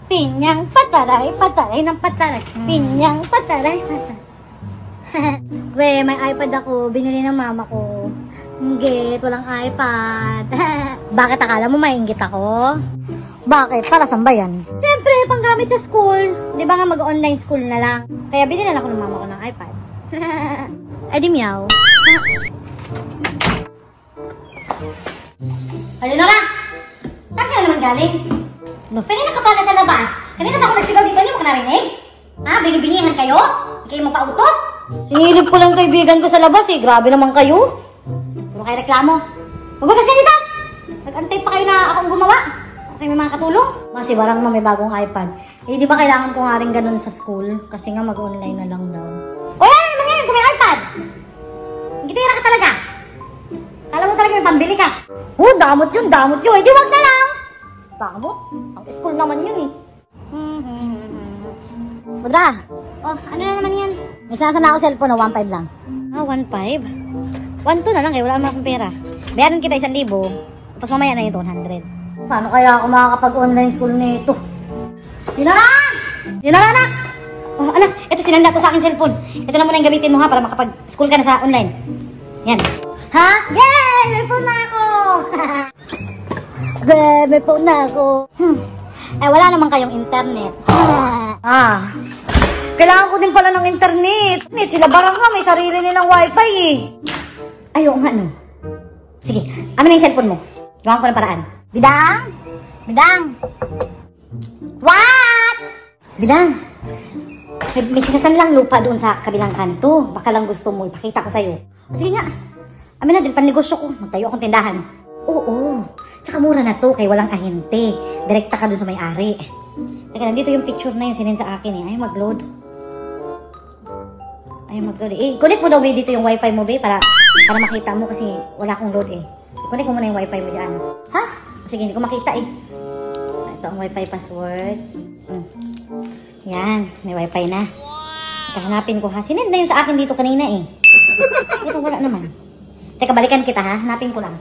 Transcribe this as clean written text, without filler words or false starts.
Pinyang pataray, pataray ng pataray. Pinyang pataray, pataray. We, may iPad ako. Binili ng mama ko. Inggit, walang iPad. Bakit akala mo mainggit ako? Bakit? Para saan ba yan? Siyempre, panggamit sa school. Di ba nga mag-online school na lang? Kaya binili ako ng mama ko ng iPad. Ay di meow. Ayun na nga! Saan ka naman galing? Kanina ka pala sa labas. Kanina ba ako nagsigaw dito? Hindi mo ka narinig? Ha? Binibinihan kayo? Hindi kayo magpautos? Sinilip ko lang kaibigan ko sa labas eh. Grabe naman kayo. Puro kayo reklamo. Huwag kasi dito! Nag-antay pa kayo na akong gumawa. Okay, may mga katulong. Kasi barang may bagong iPad. Eh, di ba kailangan ko nga rin ganun sa school? Kasi nga mag-online na lang daw. O yan! Ano naman yan? Kung may iPad! Hindi tayo ka talaga. Kala mo talaga may pambili ka. Oh, damot yun, damot yun. Eh, di wag na lang. Damot? Ang school naman yun eh. Budra! Oh, ano na naman yan? May sinasan na ako cellphone na 1.5 lang. Ah, 1.5? 1.2 na lang eh, wala naman akong pera. Bayaran kita 1,000. Tapos mamaya na yung 200. Paano kaya ako makakapag-online school nito? Yunara! Yunara, anak! Oh, anak, ito sinanda to sa aking cellphone. Ito na muna yung gamitin mo ha, para makapag-school ka na sa online. Yan. Ha? Yay! May phone na ako! May phone na ako. Eh, wala naman kayong internet. Kailangan ko din pala ng internet. Sila barang nga, may sarili nilang wifi eh. Ayaw nga no. Sige, amin na yung cellphone mo. Gawan ko ng paraan. Bidang! Bidang! What? Bidang! May sinasan lang lupa doon sa kabilang kanto. Baka lang gusto mo, ipakita ko sa'yo. Sige nga. Amin na din, panegosyo ko. Magtayo akong tindahan. Oo. Tsaka mura na to, kay walang ahente. Direkta ka doon sa may-ari. Teka, nandito yung picture na yung sinend sa akin eh. Ayaw mag-load. Ayaw mag-load eh. Connect mo daw ba dito yung wifi mo ba para makita mo kasi wala akong load eh. Connect mo muna yung wifi mo dyan. Ha? Sige, hindi ko makita eh. Ito ang wifi password. Yan, may wifi na. Hanapin ko ha. Sinend na yun sa akin dito kanina eh. Ito wala naman. Teka, balikan kita ha. Hanapin ko lang.